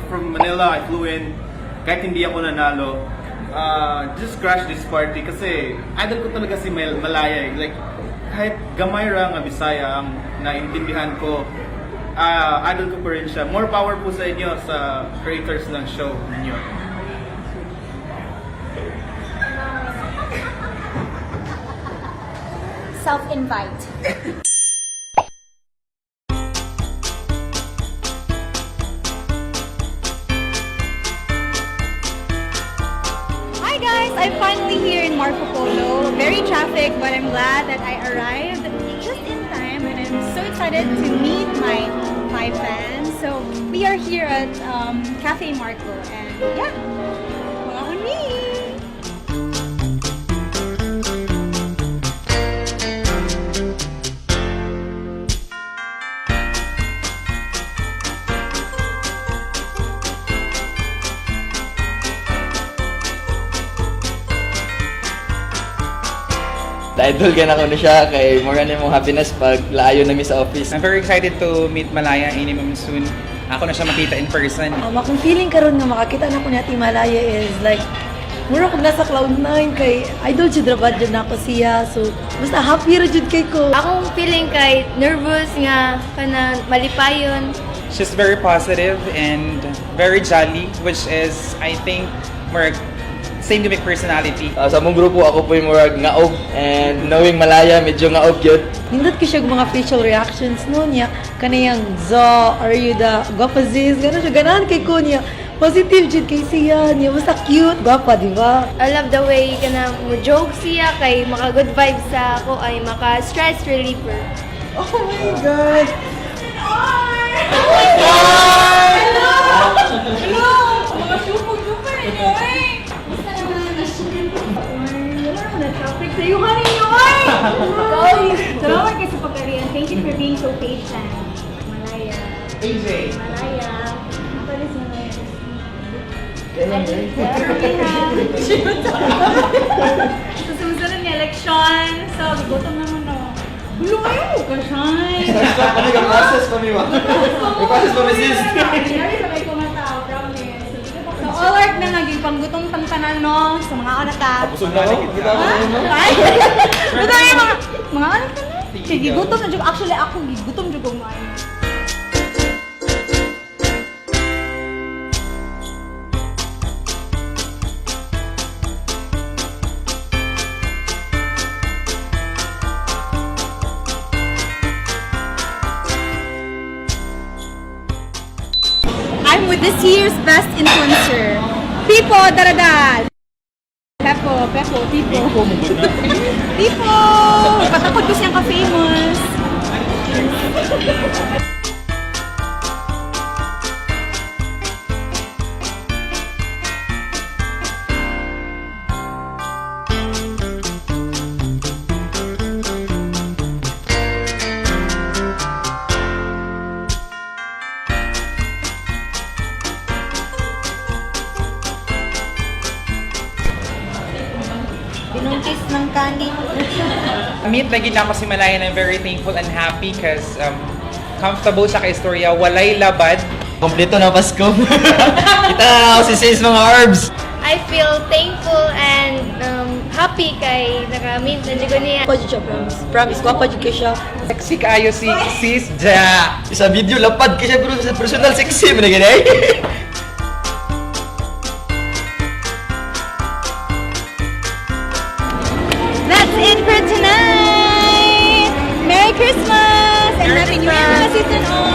From Manila, I flew in. Kahit hindi ako nanalo, just crash this party kasi idol ko talaga si Malaya. Like, kahit gamay ra nga Bisaya ang naintindihan ko, idol ko pa rin siya. More power po sa inyo, sa creators ng show ninyo. Self-invite. Hi guys! I'm finally here in Marco Polo. Very traffic, but I'm glad that I arrived just in time and I'm so excited to meet my fans. So we are here at Cafe Marco and yeah, mga on me! Idol ka na ko na siya kay more na mong happiness pag laayo na mi sa office. I'm very excited to meet Malaya anytime soon. Ako na siya makita in person. Akong feeling karon nga makakita na ko ni Ate Malaya is like mura ko nasa cloud 9 kay idol jud ra bad jud na ako siya. So basta happy ra jud kay ko. Akong feeling kay nervous nga kana malipayon. She's very positive and very jolly, which is, I think, more same to my personality. Sa mong grupo ako po yung murag ngaog and knowing Malaya medyo ngaog yun. Nindot ko siya mga facial reactions no niya kaniyang zo are you the gwapazis gano'n siya ganahan kay ko niya. Positive jud kay siya niya basta cute gwapa di ba? I love the way kana mo joke siya kay maka good vibes sa ako ay maka stress reliever. Oh my god. Mga supog-supog ninyo eh! Basta naman na traffic sa iyo, honey nyo eh! Salamat kayo sa pagkariyan. Thank you for being so patient. Malaya. AJ. Malaya. Apa rin si Malaya? Sa susunod niya, eleksyon. So, gutom naman no. Hulo kayo! Kashay! Kami ka process pa mi ba? May process pa mi sis. Nangyari sa may kumataw, promise. So, all art na naging panggutong tantanan, no? Sa mga anak ka. Busog na ako. Ay! Gutom yung mga anak ka na. Kaya gigutom na dyan. Actually, ako gigutom dyan kung ano. I'm with this year's best influencer. Pipo Daradal. Pepo, Pipo. Pipo! Patakot ko siyang ka-famous. Pinungkis ng kanin. Meet lagi na ako si Malaya and I'm very thankful and happy because comfortable siya kay istorya. Walay labad. Kompleto na Pasko. Kita na ako si sis mga herbs. I feel thankful and happy kay naka-meet na dyan ko niya. Gwapa jud siya promise. Promise gwapa jud kay siya. Sexy kaayo si Sis Ja. Sa video lapad kasi pero sa personal sexy mo na gani. That's it for tonight! Merry Christmas! And Happy New Year, season on!